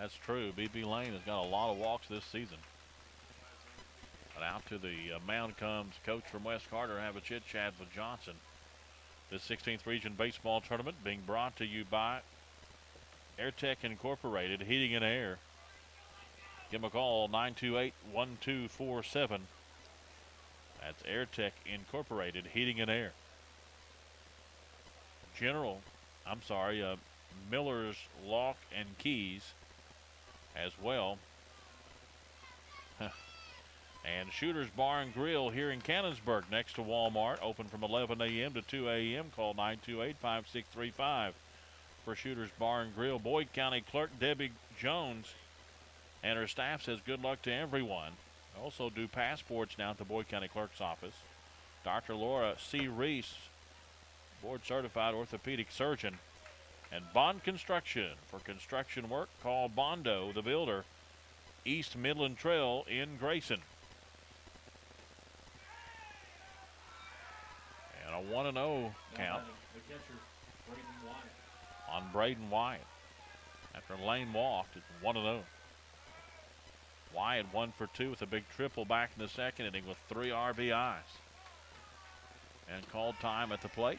That's true. BB Lane has got a lot of walks this season. But out to the mound comes coach from West Carter. Have a chit chat with Johnson. This 16th Region Baseball Tournament being brought to you by Airtech Incorporated, Heating and Air. Give them a call, 928-1247. That's Airtech Incorporated, Heating and Air. Miller's Lock and Keys as well. And Shooter's Bar and Grill here in Cannonsburg next to Walmart. Open from 11 a.m. to 2 a.m. Call 928-5635 for Shooter's Bar and Grill. Boyd County Clerk Debbie Jones and her staff says good luck to everyone. Also do passports now at the Boyd County Clerk's office. Dr. Laura C. Reese, board-certified orthopedic surgeon. And Bond Construction. For construction work, call Bondo, the builder, East Midland Trail in Grayson. And a 1-0 count The catcher, Braden Wyatt. on Braden Wyatt. After Lane walked, it's 1-0. Wyatt 1 for 2 with a big triple back in the second inning with 3 RBIs. And called time at the plate.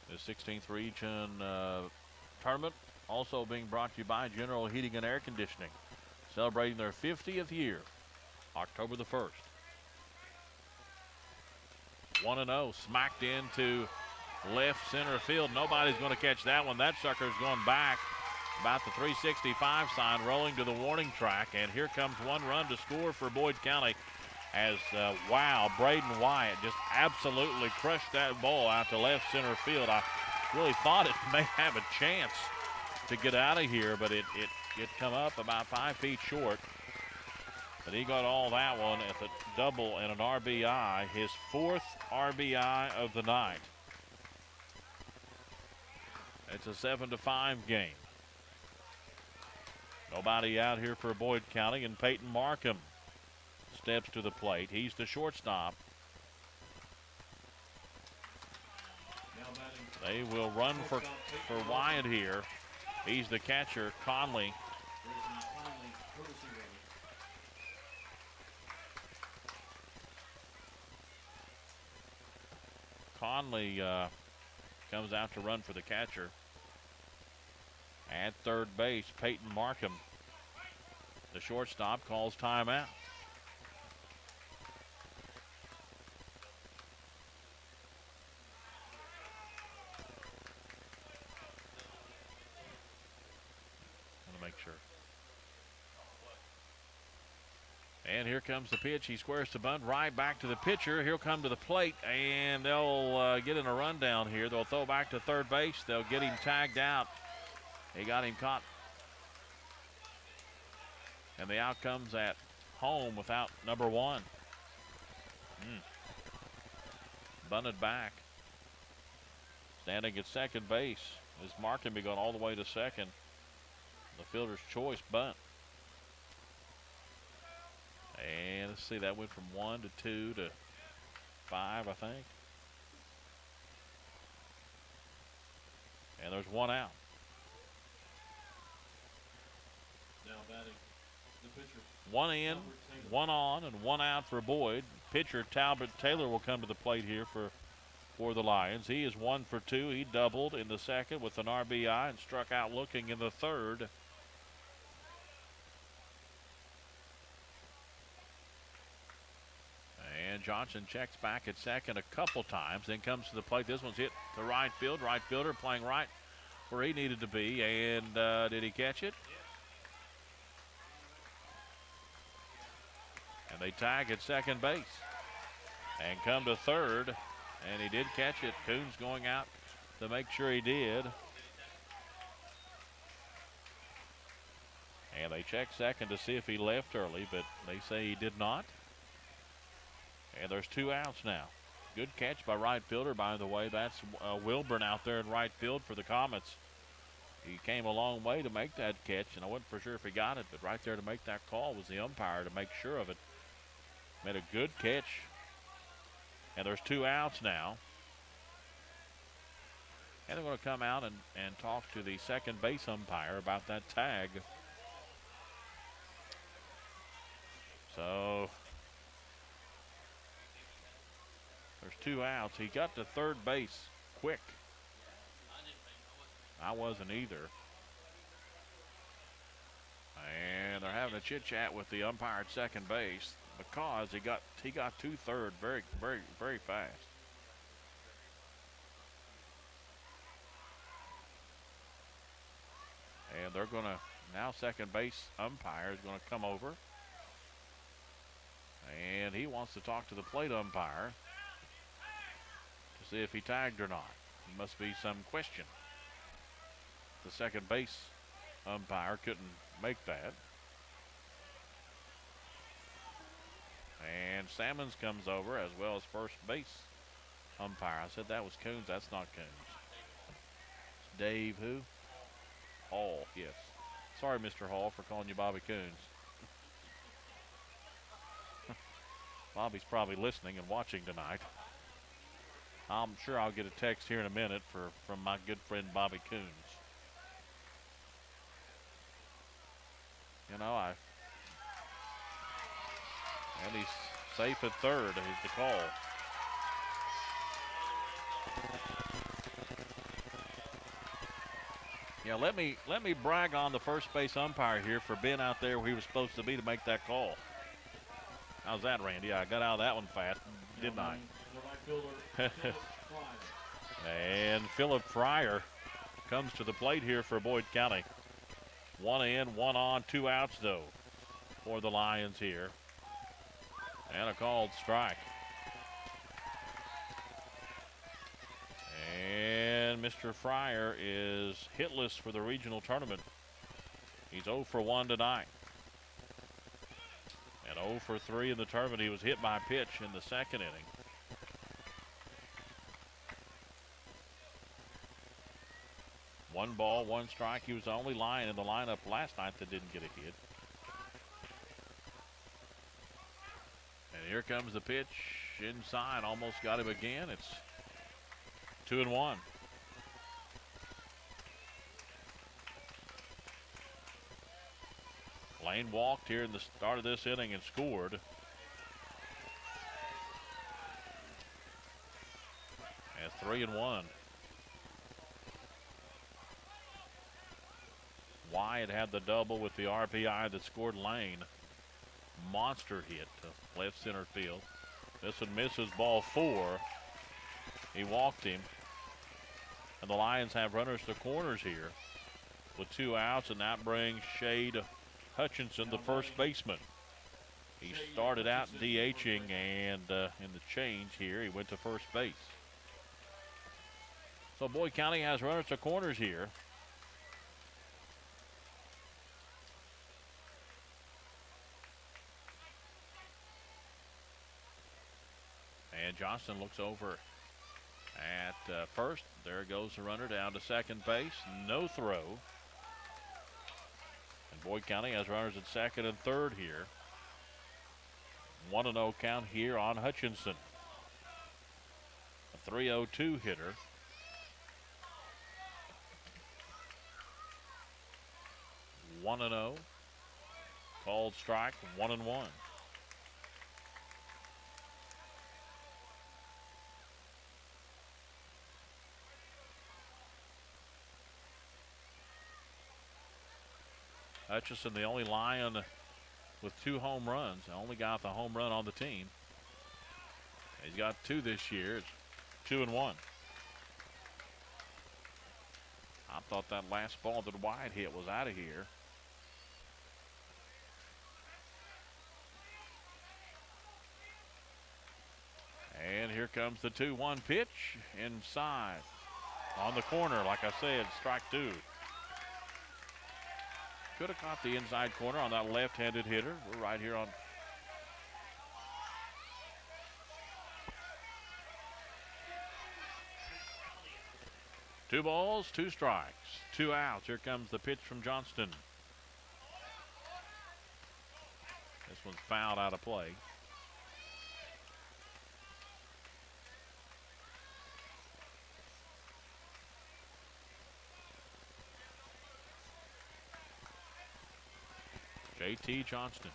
The 16th Region Tournament also being brought to you by General Heating and Air Conditioning. Celebrating their 50th year, October the 1st. 1-0, smacked into left center field. Nobody's going to catch that one. That sucker's going back about the 365 sign, rolling to the warning track. And here comes one run to score for Boyd County as, Braden Wyatt just absolutely crushed that ball out to left center field. I really thought it may have a chance to get out of here, but it come up about 5 feet short. But he got all that one at the double and an RBI, his 4th RBI of the night. It's a 7-5 game. Nobody out here for Boyd County, and Peyton Markham steps to the plate. He's the shortstop. They will run for Wyatt here. He's the catcher, Conley. Conley comes out to run for the catcher. At third base, Peyton Markham, the shortstop, calls timeout. Make sure. And here comes the pitch. He squares the bunt right back to the pitcher. He'll come to the plate, and they'll get in a rundown here. They'll throw back to third base. They'll get him tagged out. He got him caught. And the out comes at home without number 1. Bunted back. Standing at second base is Markham. He gone all the way to second. The fielder's choice bunt. And let's see, that went from 1 to 2 to 5, I think. And there's one out. Now batting the pitcher. One in, one on, and one out for Boyd. Pitcher Talbot Taylor will come to the plate here for the Lions. He is 1 for 2. He doubled in the second with an RBI and struck out looking in the third. And Johnson checks back at second a couple times, then comes to the plate. This one's hit to right field. Right fielder playing right where he needed to be. And did he catch it? And they tag at second base and come to third. And he did catch it. Coons going out to make sure he did. And they check second to see if he left early, but they say he did not. And there's 2 outs now. Good catch by right fielder, by the way. That's Wilburn out there in right field for the Comets. He came a long way to make that catch, and I wasn't for sure if he got it, but right there to make that call was the umpire to make sure of it. Made a good catch And there's 2 outs now. And they're going to come out and talk to the second base umpire about that tag. So there's 2 outs. He got to third base quick. I wasn't either. And they're having a chit chat with the umpire at second base because he got to third very, very, very fast. And they're going to now second base umpire is going to come over. And he wants to talk to the plate umpire to see if he tagged or not. There must be some question. The second base umpire couldn't make that. And Sammons comes over as well as first base umpire. I said that was Coons. That's not Coons. It's Dave who? Hall, yes. Sorry, Mr. Hall, for calling you Bobby Coons. Bobby's probably listening and watching tonight. I'm sure I'll get a text here in a minute from my good friend Bobby Coons. You know, and he's safe at third is the call. Yeah, let me brag on the first base umpire here for being out there where he was supposed to be to make that call. How's that, Randy? I got out of that one fast, didn't I? And Philip Fryer comes to the plate here for Boyd County. 1 in, 1 on, 2 outs though for the Lions here. And a called strike. And Mr. Fryer is hitless for the regional tournament. He's 0 for 1 tonight. And 0 for 3 in the tournament. He was hit by a pitch in the second inning. One ball, 1 strike. He was the only Lion in the lineup last night that didn't get a hit. And here comes the pitch inside. Almost got him again. It's 2-1. Lane walked here in the start of this inning and scored. At 3-1. Wyatt had the double with the RBI that scored Lane. Monster hit to left center field. This one misses, ball 4. He walked him. And the Lions have runners to corners here with 2 outs, and that brings Shade Hutchinson, the first baseman. He started out DHing, and in the change here, he went to first base. So Boyd County has runners to corners here. And Johnston looks over at first. There goes the runner down to second base. No throw. And Boyd County has runners at second and third here. 1-0 count here on Hutchinson. A 3-0-2 hitter. One and 0. Called strike, 1-1. Hutchinson, the only Lion with 2 home runs. The only guy with a home run on the team. He's got 2 this year. It's 2-1. I thought that last ball that Wyatt hit was out of here. And here comes the 2-1 pitch inside on the corner. Like I said, strike 2. Could have caught the inside corner on that left-handed hitter. We're right here on. Two balls, 2 strikes, 2 outs. Here comes the pitch from Johnston. This one's fouled out of play. T. Johnston.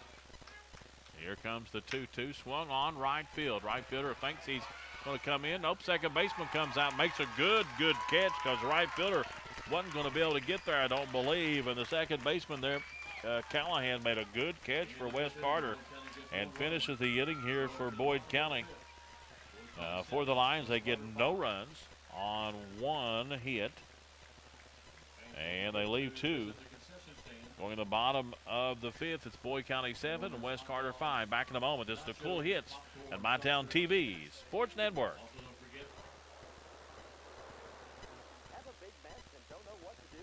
Here comes the 2-2, swung on right field. Right fielder thinks he's going to come in. Nope, second baseman comes out, makes a good catch because right fielder wasn't going to be able to get there, I don't believe. And the second baseman there, Callahan, made a good catch for Wes Carter and finishes the inning here for Boyd County. For the Lions, they get no runs on one hit, and they leave two. Going to the bottom of the fifth, it's Boyd County 7 and West Carter 5. Back in a moment. This is the Cool Hits at MyTown TV Sports Network. Have a big mess and don't know what to do?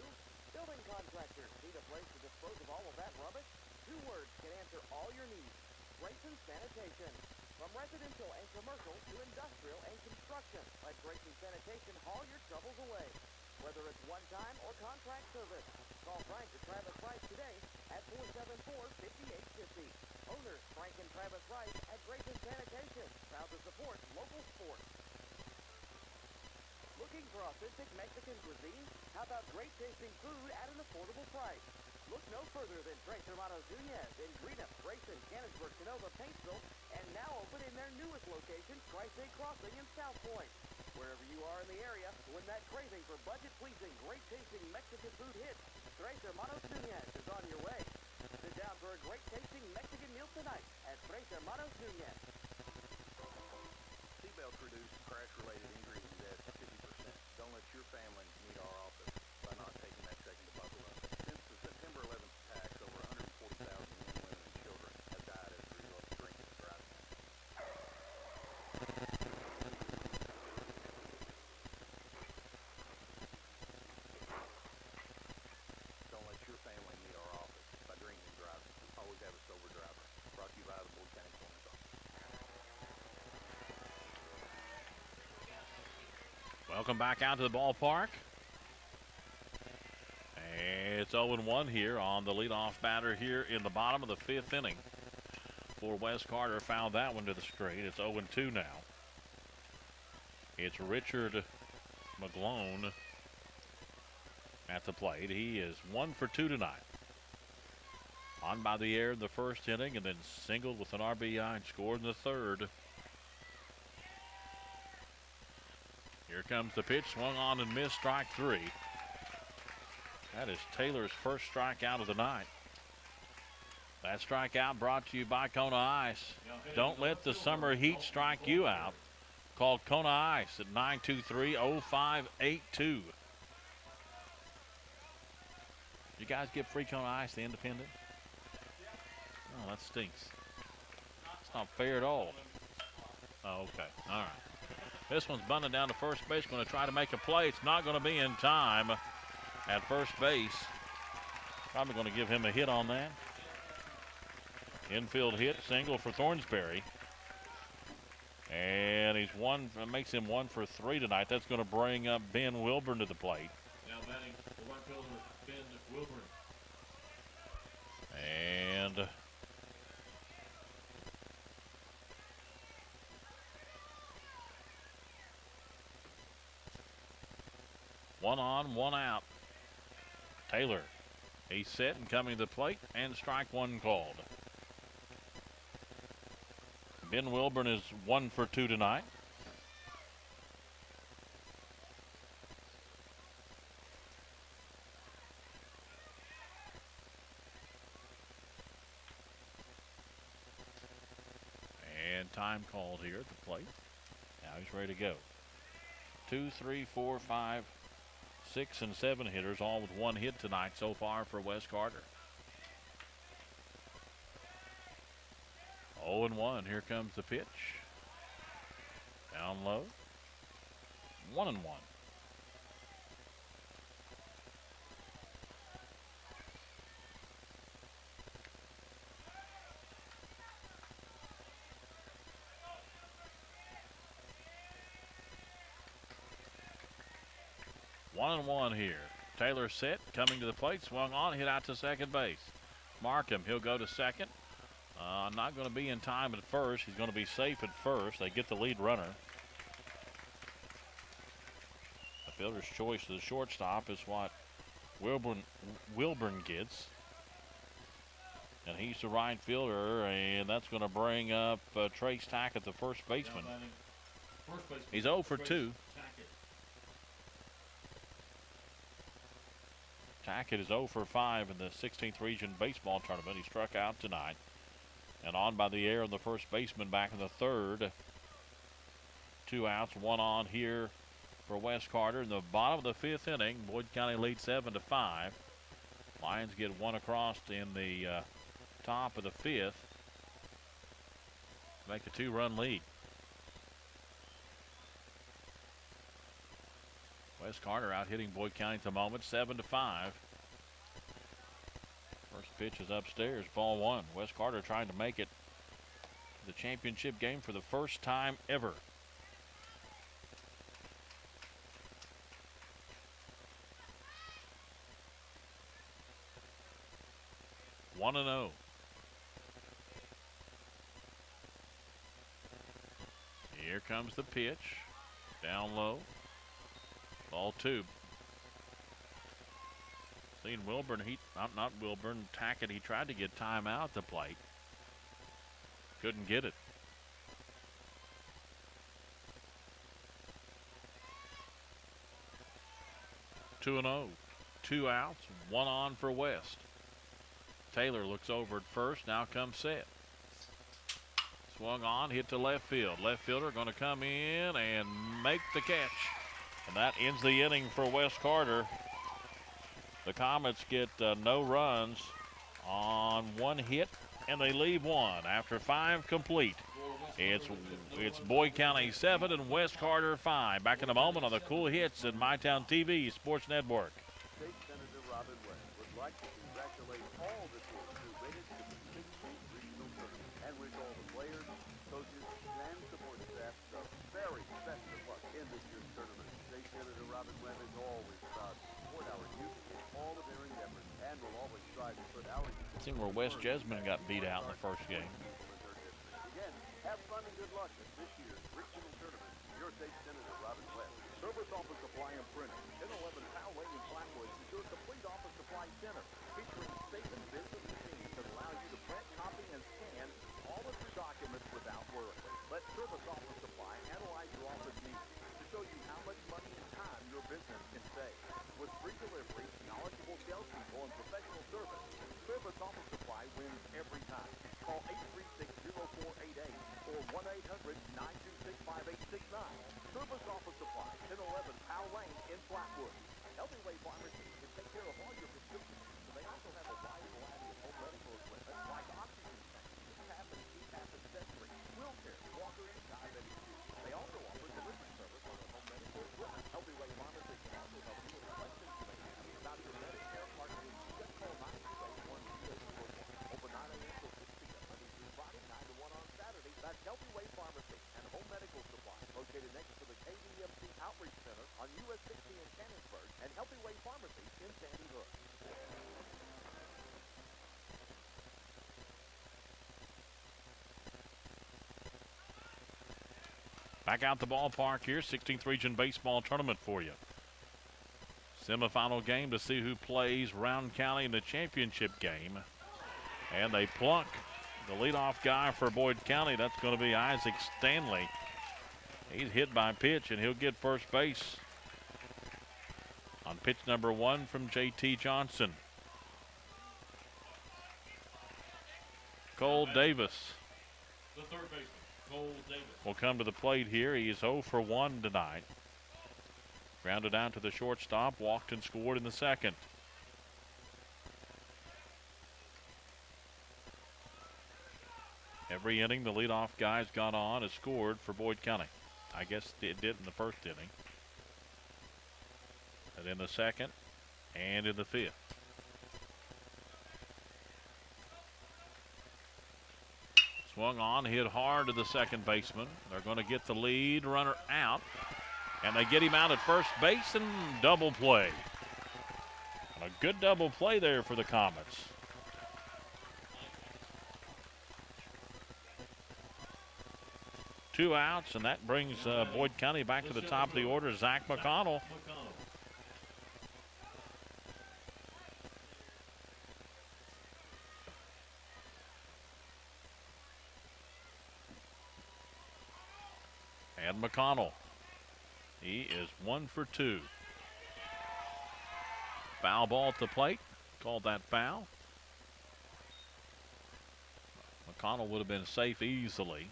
Building contractors need a place to dispose of all of that rubbish? Two words can answer all your needs. Grayson Sanitation. From residential and commercial to industrial and construction, let Grayson Sanitation haul your troubles away. Whether it's one-time or contract service, call Frank or Travis Rice today at 474-5850. Owners Frank and Travis Rice at Grayson Sanitation, proud to support local sports. Looking for authentic Mexican cuisine? How about great tasting food at an affordable price? Look no further than Tres Hermanos Nunez in Greenup, Grayson, Canonsburg, Canova, Paintsville, and now open in their newest location, Tri-State Crossing in South Point. Wherever you are in the area, when that craving for budget-pleasing, great-tasting Mexican food hits, Tres Hermanos Nunez is on your way. Sit down for a great-tasting Mexican meal tonight at Tres Hermanos Nunez. Seatbelts reduce crash-related injuries and deaths 50%. Don't let your family meet our office by not taking that second to buckle up. Since the September 11th attacks, over 140,000 men, women, and children have died as a result of drinking and driving. Don't let your family meet our office by drinking and driving. Always have a sober driver. Brought to you by the Boyd County Coroner's Office. Welcome back out to the ballpark. And it's 0-1 here on the leadoff batter here in the bottom of the fifth inning. For Wes Carter, found that one to the straight. It's 0-2 now. It's Richard McGlone at the plate. He is 1 for 2 tonight. On by the air in the first inning and then singled with an RBI and scored in the third. Here comes the pitch, swung on and missed, strike 3. That is Taylor's first strikeout of the night. That strikeout brought to you by Kona Ice. Don't let the summer heat strike you out. Call Kona Ice at 923-0582. You guys get free Kona Ice, the independent? Oh, that stinks. It's not fair at all. Oh, okay. All right. This one's bunted down to first base, going to try to make a play. It's not going to be in time at first base. Probably going to give him a hit on that. Infield hit, single for Thornsberry. And he's makes him 1 for 3 tonight. That's going to bring up Ben Wilburn to the plate. Now batting the right fielder, Ben Wilburn. And one on, one out. Taylor, he's set and coming to the plate, and strike 1 called. Ben Wilburn is 1 for 2 tonight. And time called here at the plate. Now he's ready to go. 2, 3, 4, 5, 6, and 7 hitters, all with 1 hit tonight so far for Wes Carter. 0-1. Here comes the pitch. Down low. 1-1. One and one here. Taylor set, coming to the plate, swung on, hit out to second base. Markham, he'll go to second. Not going to be in time at first. He's going to be safe at first. They get the lead runner. The fielder's choice to the shortstop is what Wilburn gets. And he's the right fielder, and that's going to bring up Trace Tackett, the first baseman. First baseman. He's 0 for 2. Tackett is 0 for 5 in the 16th Region Baseball Tournament. He struck out tonight. And on by the air, the first baseman back in the third. 2 outs, 1 on here for Wes Carter. In the bottom of the 5th inning, Boyd County leads 7-5. Lions get 1 across in the top of the 5th. Make a 2-run lead. Wes Carter out hitting Boyd County at the moment, 7-5. First pitch is upstairs, ball 1. Wes Carter trying to make it to the championship game for the first time ever. One and 0. Here comes the pitch. Down low. Ball 2. Seen Wilburn, not Wilburn, Tackett, he tried to get time out at the plate. Couldn't get it. 2-0. 2 outs, 1 on for West. Taylor looks over at first, now comes Seth. Swung on, hit to left field. Left fielder going to come in and make the catch. And that ends the inning for Wes Carter. The Comets get no runs on 1 hit, and they leave 1 after 5 complete. It's Boyd County 7 and Wes Carter 5. Back in a moment on the Cool Hits at MyTown TV Sports Network. State Senator Robin West would like to congratulate all the teams who made it to the 16th Regional Tournament and wish all the players, coaches, and support staff the very best of luck in this year's tournament. State Senator Robin West is always proud to support our youth in all of their endeavors and will always strive to put our youth. Seen where West Jessamine got beat out in the first game. Again, have fun and good luck at this year's regional tournament. Your State Senator Robin West. Service Office Supply and Printing. 1011 Powell Lane in Flatwood is your complete office supply center, featuring safe and business machines that allow you to print, copy, and scan all of your documents without worry. Let Service Office Supply analyze your office needs to show you how much money and time your business can save. With free delivery, knowledgeable salespeople, and professional service, Service Office Supply wins every time. Call 836-0488 or 1-800-926-5869. Service Office Supply, 1011 Powell Lane in Flatwood. Healthy Way Pharmacy can take care of all your prescriptions. They also have a wide variety of home medical equipment like oxygen tanks, CPAP and CPAP accessories, wheelchairs, walkers, and diabetes. They also offer delivery service on their home medical equipment. Healthy Way Pharmacy can also help you with questions you may have about your Medicare Part D. Just call 968-1241. Open 9 a.m. till 6 p.m. Monday through Friday, 9 to 1 on Saturday. That's Healthy Way Pharmacy and Home Medical Supply, located next to the KDMC Outreach Center on US 60 in Cannonsburg, and Healthy Way Pharmacy in Sandy Hook. Back out the ballpark here, 16th Region Baseball Tournament for you. Semifinal game to see who plays Round County in the championship game. And they plunk the leadoff guy for Boyd County. That's going to be Isaac Stanley. He's hit by pitch, and he'll get first base on pitch number 1 from J.T. Johnson. Cole Davis The third baseman, Cole Davis. will come to the plate here. He is 0 for 1 tonight. Grounded out to the shortstop, walked and scored in the second. Every inning, the leadoff guy's gone on, has scored for Boyd County. I guess it did in the first inning. And in the second, and in the 5th. Swung on, hit hard to the second baseman. They're going to get the lead runner out. And they get him out at first base and double play. And a good double play there for the Comets. Two outs, and that brings Boyd County back to the top of the order. Zach McConnell. And McConnell, he is 1 for 2. Foul ball at the plate. Called that foul. McConnell would have been safe easily.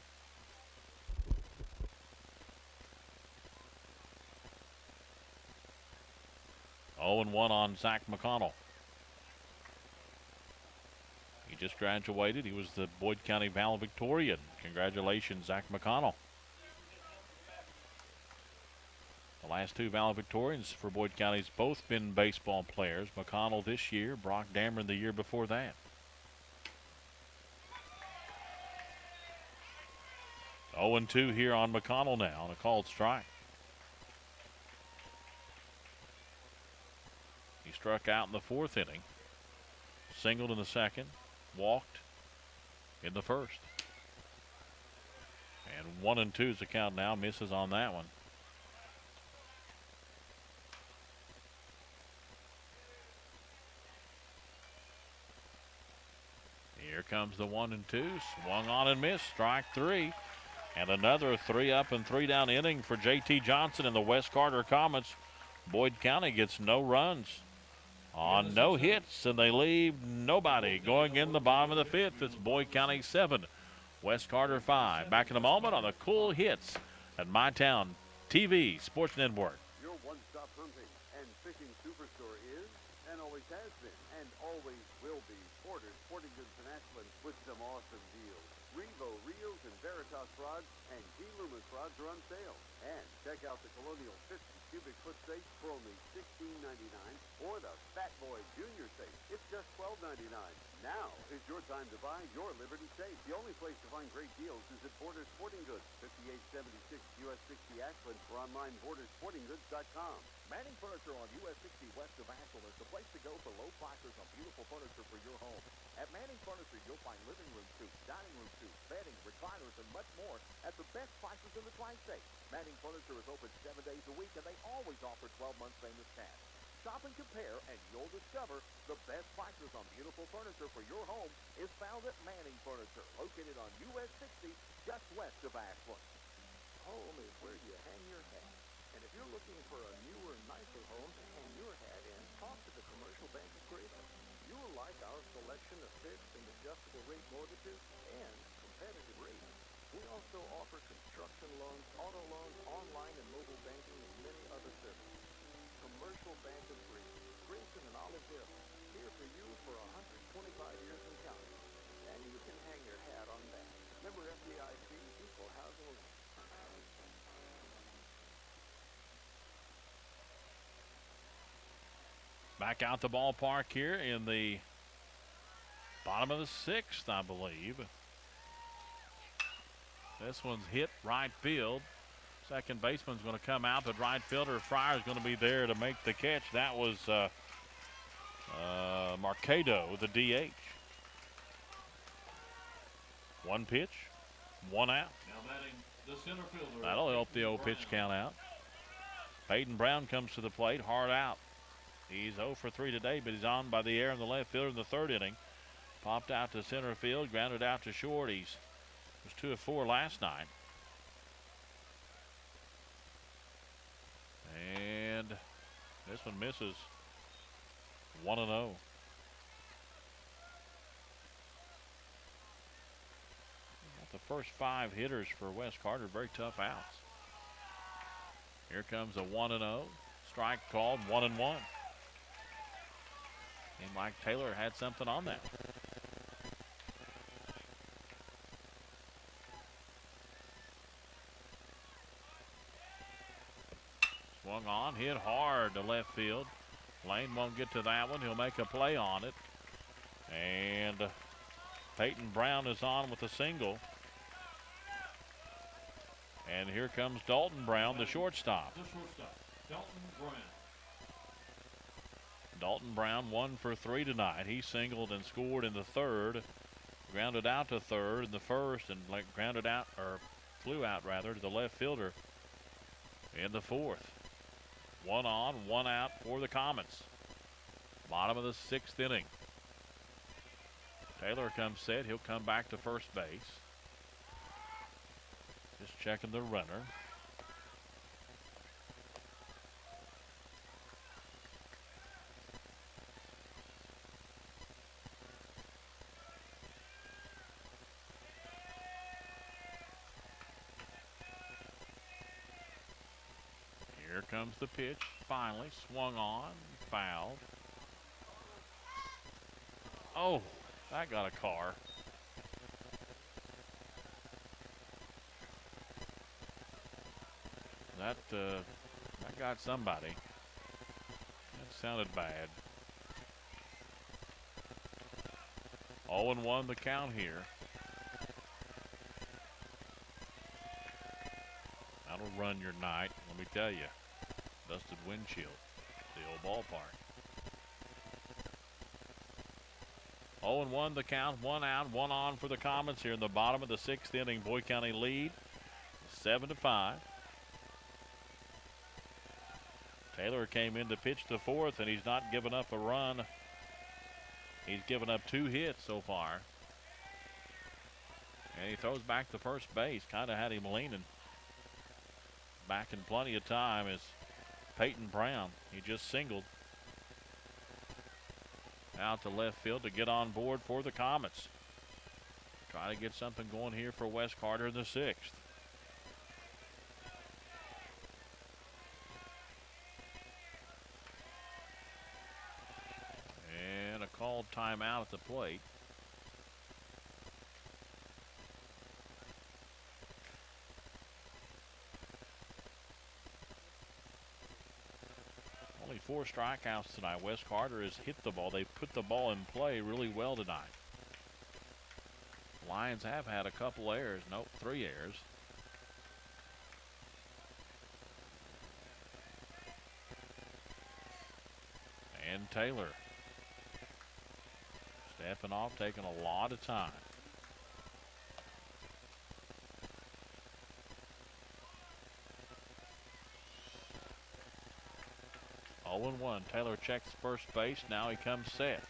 Oh, and 1 on Zach McConnell. He just graduated. He was the Boyd County valedictorian. Congratulations, Zach McConnell. The last 2 valedictorians for Boyd County's both been baseball players. McConnell this year, Brock Dameron the year before that. 0-2 here on McConnell now on a called strike. He struck out in the 4th inning, singled in the 2nd, walked in the 1st. And 1-2 is the count now, misses on that one. Here comes the 1-2, swung on and missed, strike 3. And another 3 up and 3 down inning for J.T. Johnson and the West Carter Comets. Boyd County gets no runs on no hits, and they leave nobody. Going in the bottom of the 5th, it's Boyd County 7, West Carter 5. Back in a moment on the Cool Hits at MyTown TV Sports Network. Your one-stop hunting and fishing superstore is, and always has been, and always will be, Porter's Sporting Goods in Ashland with some awesome deals. Revo reels and Veritas rods and G. Loomis rods are on sale. And check out the Colonial 50 cubic foot safe for only $16.99, or the Fat Boy Junior safe. It's just $12.99. Now is your time to buy your Liberty safe. The only place to find great deals is at Porter's Sporting Goods, 5876 US 60 Ashland, or online BorderSportingGoods.com. Manning Furniture on US 60 west of Ashland is the place to go for low prices on beautiful furniture for your home. At Manning Furniture, you'll find living room suites, dining room suites, bedding, recliners, and much more at the best prices in the Tri-State. Manning Furniture is open 7 days a week, and they always offer 12 months famous cash. Shop and compare, and you'll discover the best prices on beautiful furniture for your home is found at Manning Furniture, located on US 60, just west of Ashland. Home is where you hang your hat. And if you're looking for a newer, nicer home to hang your hat in, talk to the Commercial Bank of Grayson. You will like our selection of fixed and adjustable rate mortgages and competitive rates. We also offer construction loans, auto loans, online and mobile banking, and many other services. Commercial Bank of Grayson, Grayson and Olive Hill, here for you for 125 years and counting. And you can hang your hat on that. Member FDIC, Equal Housing Lender. Back out the ballpark here in the bottom of the 6th, I believe. This one's hit right field. Second baseman's going to come out, but right fielder Fryer's going to be there to make the catch. That was Marcado with the DH. 1 pitch, 1 out. Now batting the center fielder. That'll help the old pitch count out. Peyton Brown comes to the plate, hard out. He's 0 for 3 today, but he's on by the air in the left fielder in the 3rd inning. Popped out to center field, grounded out to short. He was 2 of 4 last night. And this one misses. 1-0. The first 5 hitters for West Carter, very tough outs. Here comes a 1-0. Strike called, 1-1. And Mike Taylor had something on that. Swung on, hit hard to left field. Lane won't get to that one. He'll make a play on it. And Peyton Brown is on with a single. And here comes Dalton Brown, the shortstop. The shortstop, Dalton Brown. Dalton Brown 1 for 3 tonight. He singled and scored in the 3rd. Grounded out to 3rd in the 1st, and grounded out, or flew out rather, to the left fielder in the 4th. 1 on, 1 out for the Comets. Bottom of the 6th inning. Taylor comes set. He'll come back to first base. Just checking the runner. comes the pitch. Finally swung on, fouled. Oh, that got a car. That got somebody. That sounded bad. 0-1 the count here. That'll run your night, let me tell you. Dusted windshield, the old ballpark. 0-1 the count, 1 out, 1 on for the Comets here in the bottom of the 6th inning. Boyd County lead 7-5. Taylor came in to pitch the 4th, and he's not given up a run. He's given up 2 hits so far. And he throws back to first base. Kind of had him leaning back in plenty of time is Peyton Brown. He just singled out to left field to get on board for the Comets. Try to get something going here for Wes Carter in the 6th. And a called timeout at the plate. Only 4 strikeouts tonight. Wes Carter has hit the ball. They put the ball in play really well tonight. Lions have had a couple errors. Nope, 3 errors. And Taylor stepping off, taking a lot of time. Oh and 1. Taylor checks first base. Now he comes set.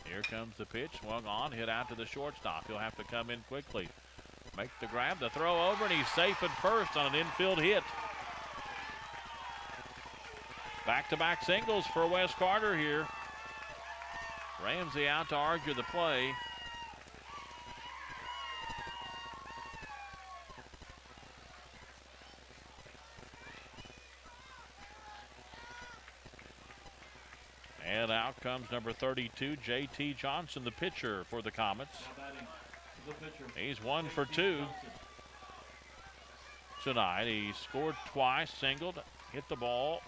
Here comes the pitch. Swung on, hit out to the shortstop. He'll have to come in quickly. Make the grab, the throw over, and he's safe at first on an infield hit. Back-to-back singles for Wes Carter here. Ramsey out to argue the play. And out comes number 32, J.T. Johnson, the pitcher for the Comets. He's 1 for 2 tonight. He scored twice, singled, hit the ball,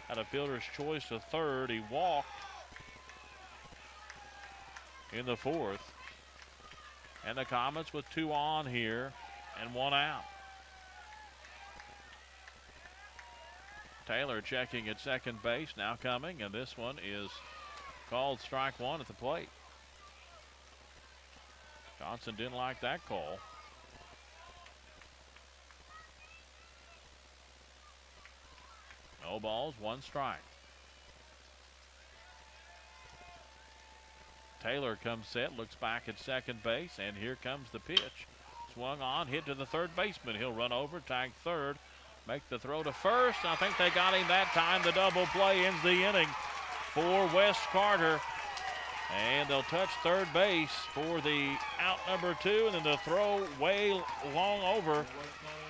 had a fielder's choice to third. He walked in the 4th. And the Comets with 2 on here and 1 out. Taylor checking at second base, now coming, and this one is called strike 1 at the plate. Johnson didn't like that call. No balls, 1 strike. Taylor comes set, looks back at second base, and here comes the pitch. Swung on, hit to the third baseman. He'll run over, tag third, make the throw to first. I think they got him that time. The double play ends the inning for Wes Carter. And they'll touch third base for the out number 2, and then the throw way long over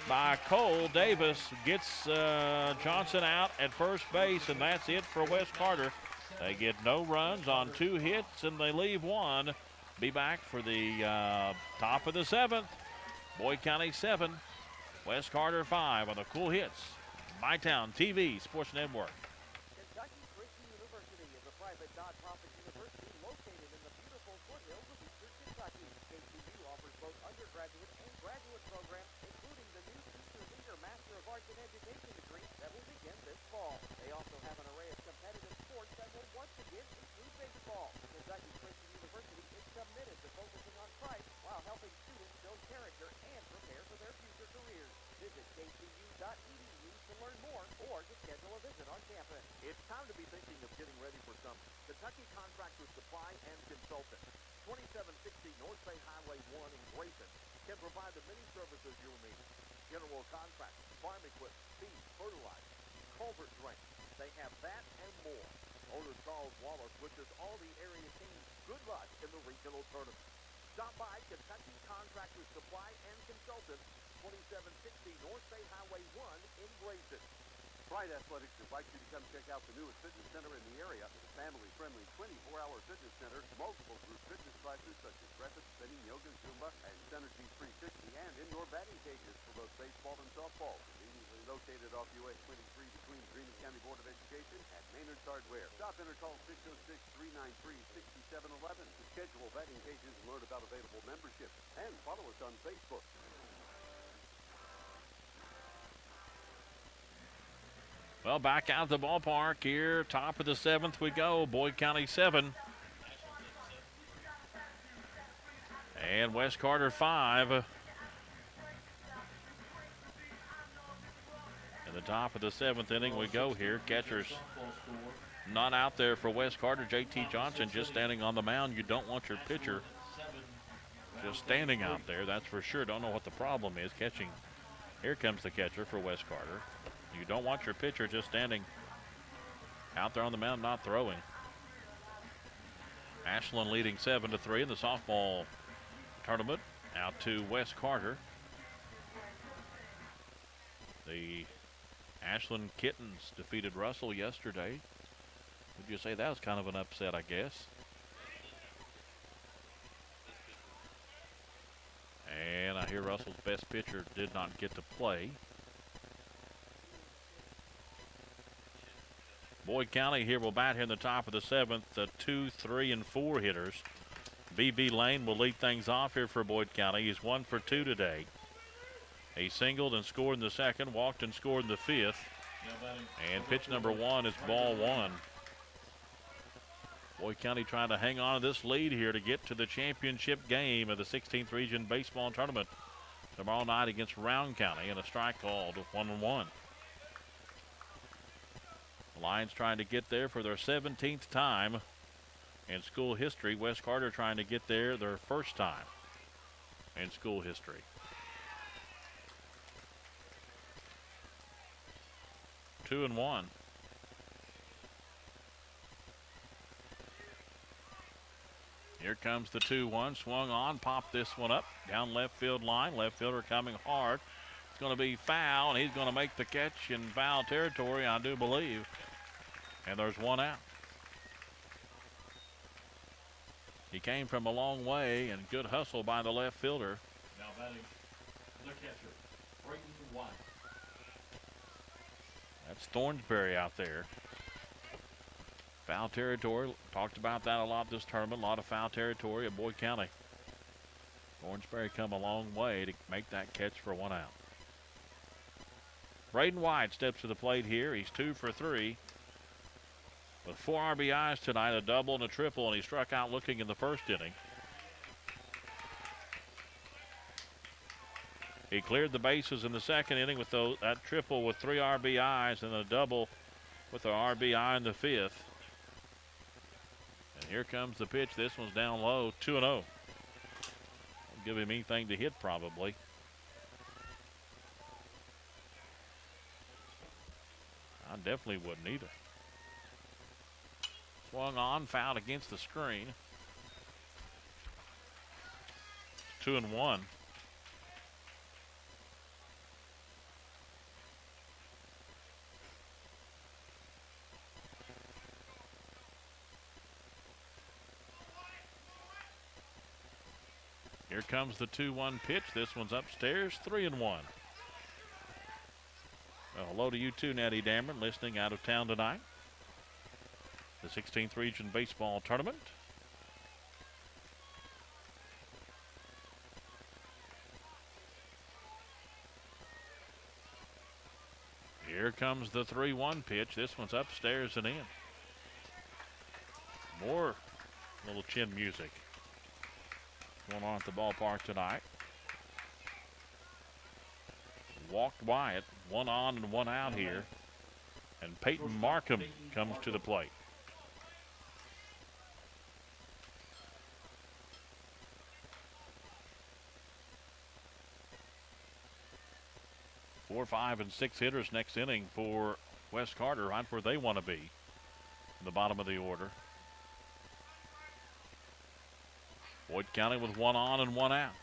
by Cole. Davis gets Johnson out at first base, and that's it for Wes Carter. They get no runs on 2 hits, and they leave 1. Be back for the top of the 7th. Boyd County 7, Wes Carter 5 on the Cool Hits MyTown TV Sports Network. Kentucky Christian University is a private nonprofit university located in the beautiful foothills of eastern Kentucky. KCU offers both undergraduate and graduate programs, including the new Teacher Leader Master of Arts in Education degree that will begin this fall. They also have an array of competitive sports that will once again include baseball. Kentucky Christian University is committed to focusing on Christ while helping students build character and prepare for their future careers. Visit kcu.edu to learn more or to schedule a visit on campus. It's time to be thinking of getting ready for summer. Kentucky Contractor Supply and Consultant, 2760 North Bay Highway 1 in Grayson, can provide the many services you'll need. General contracting, farm equipment, seed, fertilizer, culvert drain. They have that and more. Owner Charles Wallace wishes all the area teams good luck in the regional tournament. Stop by Kentucky Contractor Supply and Consultant, 2760 North Bay Highway 1 in Grayson. Pride Athletics invites you to come check out the newest fitness center in the area. The family-friendly 24-hour fitness center, multiple group fitness classes such as breakfast, spinning, yoga, Zumba, and Synergy 360, and indoor batting cages for both baseball and softball. Conveniently located off US 23 between Greene County Board of Education and Maynard's Hardware. Stop in or call 606-393-6711 to schedule batting cages and learn about available memberships. And follow us on Facebook. Well, back out of the ballpark here. Top of the 7th we go. Boyd County 7. And West Carter 5. In the top of the 7th inning we go here. Catchers not out there for West Carter. JT Johnson just standing on the mound. You don't want your pitcher just standing out there. That's for sure. Don't know what the problem is. Catching. Here comes the catcher for West Carter. You don't want your pitcher just standing out there on the mound, not throwing. Ashland leading 7-3 in the softball tournament. Out to West Carter. The Ashland Kittens defeated Russell yesterday. Would you say that was kind of an upset, I guess? And I hear Russell's best pitcher did not get to play. Boyd County here will bat here in the top of the 7th. The 2, 3, and 4 hitters. B.B. Lane will lead things off here for Boyd County. He's 1 for 2 today. He singled and scored in the 2nd, walked and scored in the 5th. And pitch number 1 is ball 1. Boyd County trying to hang on to this lead here to get to the championship game of the 16th Region Baseball Tournament tomorrow night against Round County, and a strike called 1-1. Lions trying to get there for their 17th time in school history. West Carter trying to get there their first time in school history. Two and one. Here comes the 2-1. Swung on, popped this one up down left field line. Left fielder coming hard. It's going to be foul, and he's going to make the catch in foul territory, I do believe. And there's one out. He came from a long way, and good hustle by the left fielder. Now batting the catcher, Brayton White. That's Thornsberry out there. Foul territory. Talked about that a lot this tournament. A lot of foul territory at Boyd County. Thornsberry come a long way to make that catch for one out. Braden White steps to the plate here. He's 2 for 3. With 4 RBIs tonight, a double and a triple, and he struck out looking in the first inning. He cleared the bases in the second inning with that triple with 3 RBIs and a double with an RBI in the 5th. And here comes the pitch. This one's down low, 2-0. Won't give him anything to hit probably. I definitely wouldn't either. Swung on, fouled against the screen. 2-1. Here comes the 2-1 pitch. This one's upstairs, 3-1. Well, hello to you too, Natty Dameron, listening out of town tonight. The 16th Region Baseball Tournament. Here comes the 3-1 pitch. This one's upstairs and in. More little chin music going on at the ballpark tonight. Walked Wyatt, 1 on and 1 out here. And Peyton Markham comes to the plate. 4, 5, and 6 hitters next inning for West Carter, right where they want to be in the bottom of the order. Boyd County with 1 on and 1 out.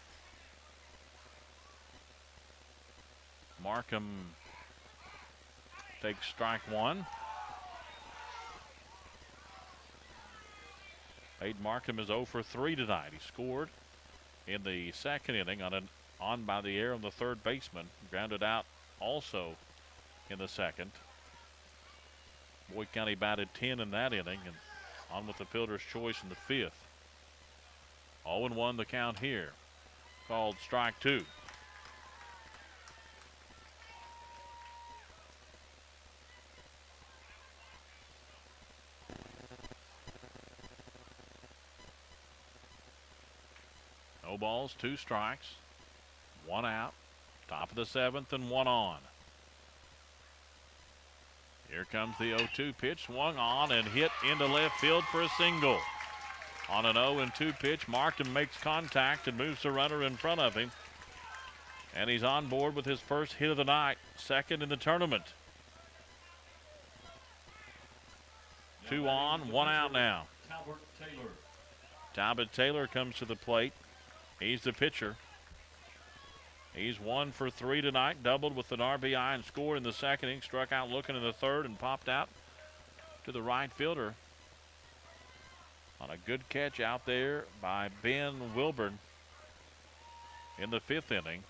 takes strike one. Aiden Markham is 0 for 3 tonight. He scored in the second inning on an on by the air on the third baseman. Grounded out also in the second. Boyd County batted 10 in that inning and on with the fielder's choice in the fifth. 0-1 the count here. Called strike two. No balls, 2 strikes, 1 out. Top of the seventh and 1 on. Here comes the 0-2 pitch, swung on and hit into left field for a single. On an 0-2 pitch, Markham makes contact and moves the runner in front of him. And he's on board with his first hit of the night, second in the tournament. 2 on, 1 out now. Talbot Taylor. Talbot Taylor comes to the plate. He's the pitcher. He's 1 for 3 tonight, doubled with an RBI and scored in the second inning. Struck out looking in the third and popped out to the right fielder on a good catch out there by Ben Wilburn in the fifth inning.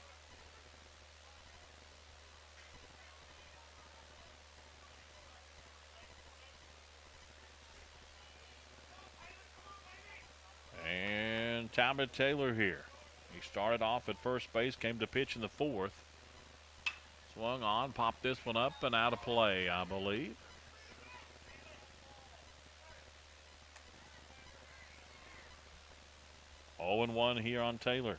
And Talbot Taylor here. He started off at first base, came to pitch in the fourth. Swung on, popped this one up and out of play, I believe. Oh and 1 here on Taylor.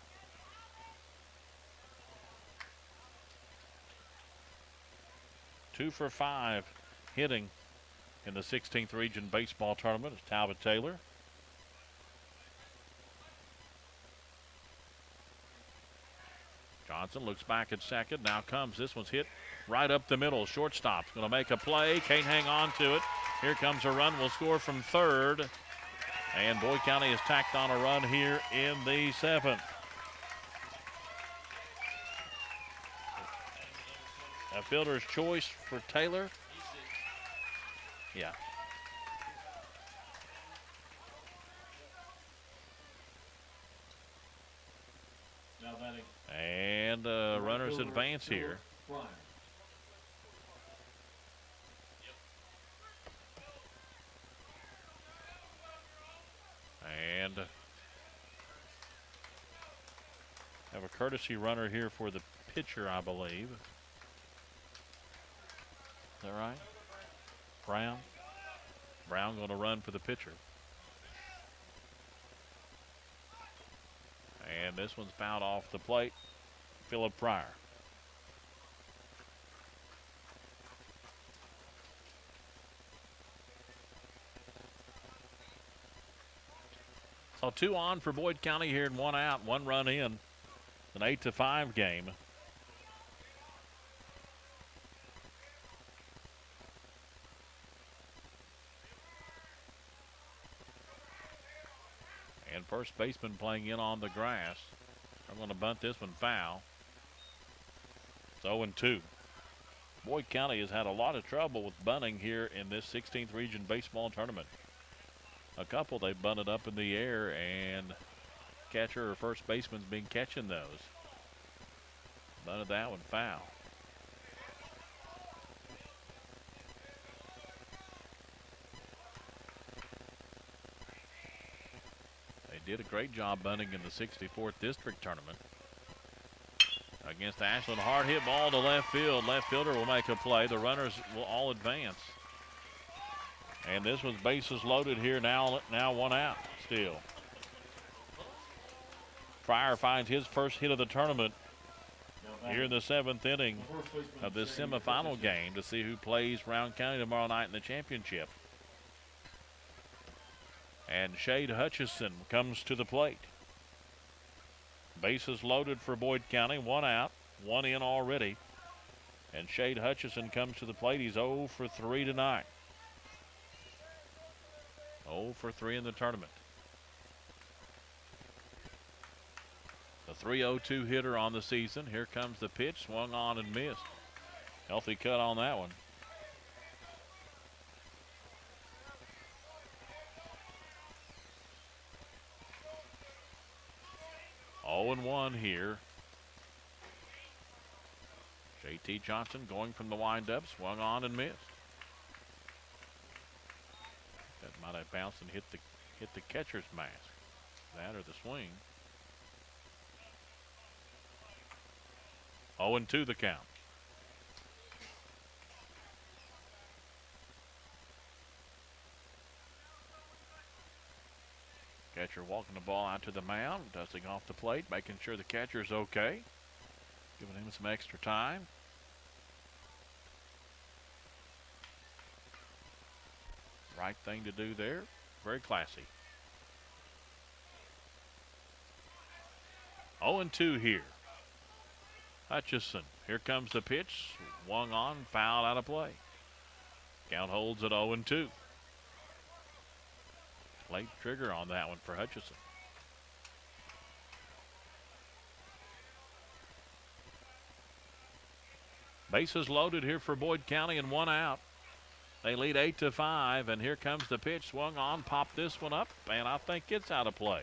Two for 5 hitting in the 16th Region Baseball Tournament is Talbot Taylor. Johnson looks back at second. Now comes, this one's hit right up the middle. Shortstop's going to make a play. Can't hang on to it. Here comes a run. Will score from third. And Boyd County has tacked on a run here in the seventh. A fielder's choice for Taylor. Yeah. Now batting. And runners advance here. Pryor. And have a courtesy runner here for the pitcher, I believe. Is that right? Brown. Brown going to run for the pitcher. And this one's fouled off the plate. Philip Pryor. So 2 on for Boyd County here and 1 out, 1 run in. An 8-5 game. And first baseman playing in on the grass. I'm going to bunt this one foul. It's 0-2. Boyd County has had a lot of trouble with bunting here in this 16th Region Baseball Tournament. A couple they've bunted up in the air, and catcher or first baseman's been catching those. Bunted that one foul. They did a great job bunting in the 64th District Tournament. Against Ashland, hard hit ball to left field. Left fielder will make a play. The runners will all advance. And this was bases loaded here, now 1 out still. Pryor finds his first hit of the tournament here in the 7th inning of this semifinal game to see who plays Round County tomorrow night in the championship. And Shade Hutchison comes to the plate. Bases loaded for Boyd County, 1 out, 1 in already. And Shade Hutchison comes to the plate. He's 0 for 3 tonight. 0 for 3 in the tournament. The 3-0-2 hitter on the season. Here comes the pitch, swung on and missed. Healthy cut on that one. 0-1 here. J.T. Johnson going from the windup, swung on and missed. That might have bounced and hit the catcher's mask. That or the swing. 0-2 the count. Catcher walking the ball out to the mound, dusting off the plate, making sure the catcher's okay. Giving him some extra time. Right thing to do there. Very classy. 0-2 here. Hutchison. Here comes the pitch. Swung on, foul out of play. Count holds at 0-2. Late trigger on that one for Hutchison. Bases loaded here for Boyd County and 1 out. They lead 8-5, and here comes the pitch. Swung on, popped this one up, and I think it's out of play.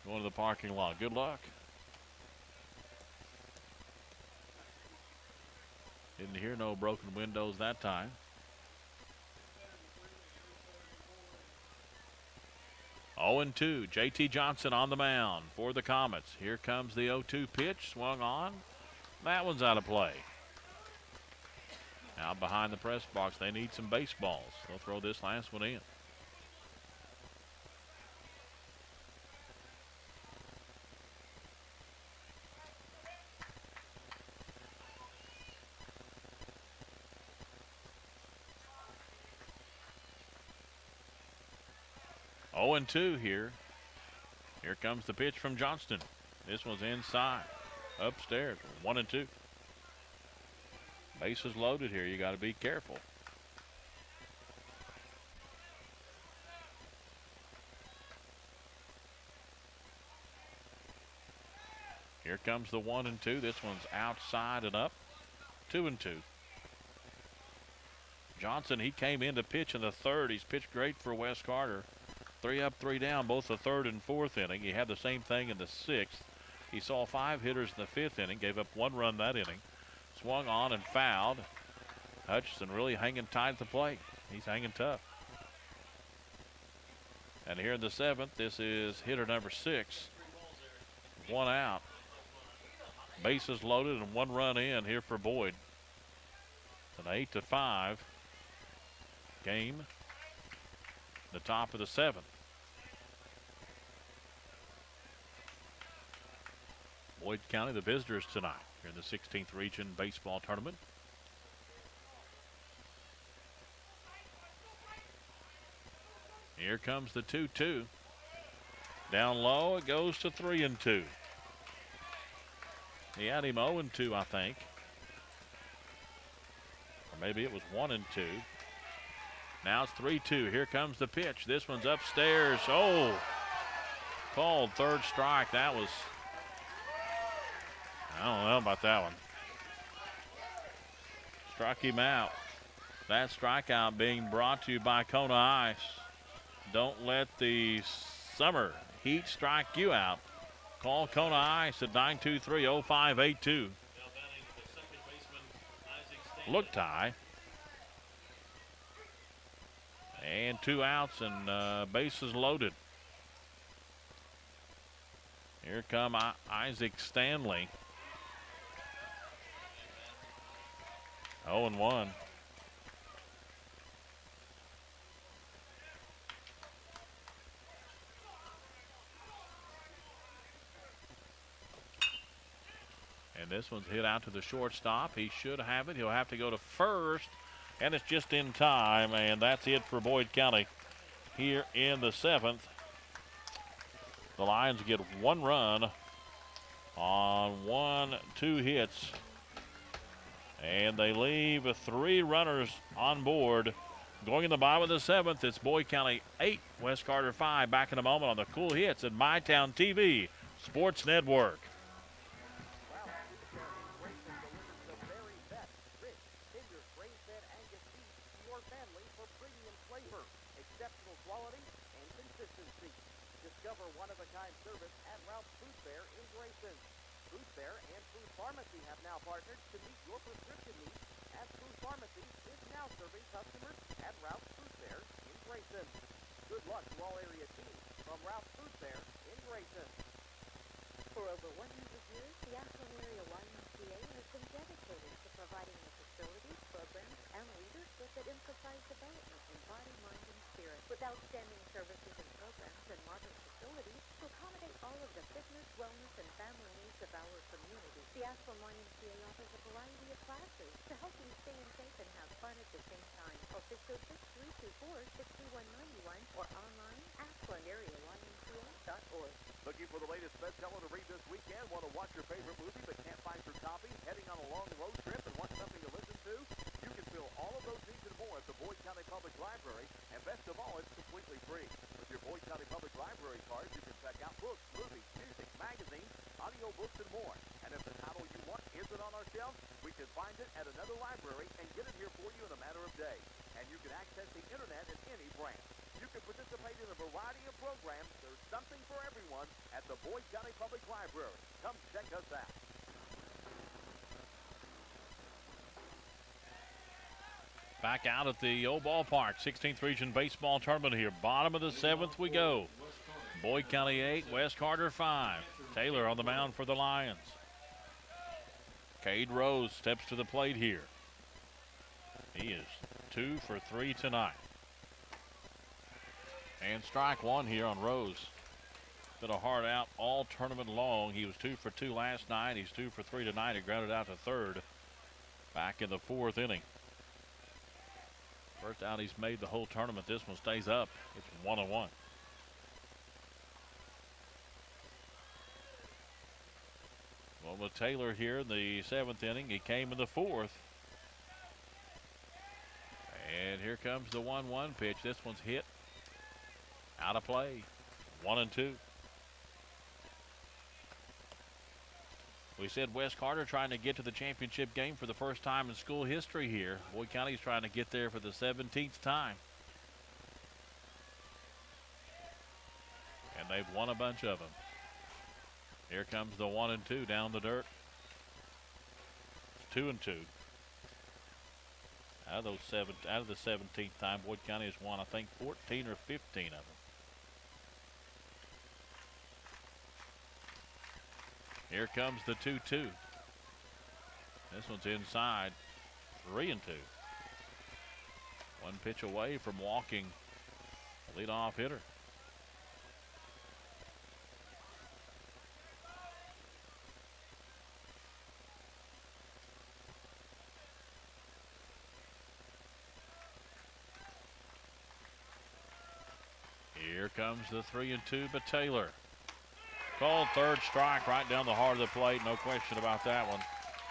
Going to the parking lot. Good luck. Didn't hear no broken windows that time. 0-2. J.T. Johnson on the mound for the Comets. Here comes the 0-2 pitch. Swung on. That one's out of play. Now behind the press box, they need some baseballs. They'll throw this last one in. Oh, and 2 here. Here comes the pitch from Johnston. This one's inside, upstairs. 1-2. Bases loaded here. You got to be careful. Here comes the 1-2. This one's outside and up. 2-2. Johnson, he came in to pitch in the third. He's pitched great for Wes Carter. 3 up, 3 down, both the third and fourth inning. He had the same thing in the sixth. He saw 5 hitters in the fifth inning, gave up 1 run that inning. Swung on and fouled. Hutchison really hanging tight at the plate. He's hanging tough. And here in the seventh, this is hitter number 6. 1 out. Bases loaded and 1 run in here for Boyd. It's an 8-5 game. The top of the 7th. Boyd County, the visitors tonight here in the 16th Region Baseball Tournament. Here comes the 2-2. Down low, it goes to 3-2. He had him 0-2, I think. Or maybe it was 1-2. Now it's 3-2. Here comes the pitch. This one's upstairs. Oh, called third strike. That was, I don't know about that one. Struck him out. That strikeout being brought to you by Kona Ice. Don't let the summer heat strike you out. Call Kona Ice at 923-0582. Look tie. And 2 outs and bases loaded. Here come Isaac Stanley. 0-1. And this one's hit out to the shortstop. He should have it. He'll have to go to first. And it's just in time, and that's it for Boyd County here in the 7th. The Lions get 1 run on 2 hits, and they leave 3 runners on board. Going in the bottom of the 7th, it's Boyd County 8, West Carter 5. Back in a moment on the Cool Hits at MyTown TV Sports Network. Discover one-of-a-kind service at Ralph's Food Fair in Grayson. Food Fair and Food Pharmacy have now partnered to meet your prescription needs, as Food Pharmacy is now serving customers at Ralph's Food Fair in Grayson. Good luck to all area teams from Ralph's Food Fair in Grayson. For over 100 years, the Ashland Area YMCA has been dedicated to providing the facilities, programs, and leadership that emphasize development in body, mind, and spirit. With outstanding services and programs and modern facilities to accommodate all of the fitness, wellness, and family needs of our community, the Ashland YMCA offers a variety of classes to help you stay in shape and have fun at the same time. Official 6324-6191 or online ashlandareaymca.org. Looking for the latest bestseller to read this weekend? Want to watch your favorite movie but can't find your copy? Heading on a long road trip and want something to listen to? You can fill all of those needs and more at the Boyd County Public Library, and best of all, it's completely free. With your Boyd County Public Library card, you can check out books, movies, music, magazines, audiobooks, and more. And if the title you want isn't on our shelves, we can find it at another library and get it here for you in a matter of days. And you can access the internet at any branch. You can participate in a variety of programs. There's something for everyone at the Boyd County Public Library. Come check us out. Back out at the old ballpark, 16th Region Baseball Tournament here. Bottom of the 7th we go. Boyd County 8, West Carter 5. Taylor on the mound for the Lions. Cade Rose steps to the plate here. He is 2 for 3 tonight. And strike one here on Rose. Been a hard out all tournament long. He was 2 for 2 last night. He's 2 for 3 tonight. He grounded out to third back in the 4th inning. First out he's made the whole tournament. This one stays up. It's 1-1. Well, with Taylor here in the 7th inning, he came in the 4th. And here comes the 1-1 pitch. This one's hit. Out of play. 1-2. We said West Carter trying to get to the championship game for the first time in school history here. Boyd County's trying to get there for the 17th time. And they've won a bunch of them. Here comes the 1-2 down the dirt. It's 2-2. Out of the 17th time, Boyd County has won, I think, 14 or 15 of them. Here comes the 2-2. This one's inside. 3-2. One pitch away from walking the leadoff hitter. Here comes the 3-2, but Taylor. Called third strike right down the heart of the plate. No question about that one.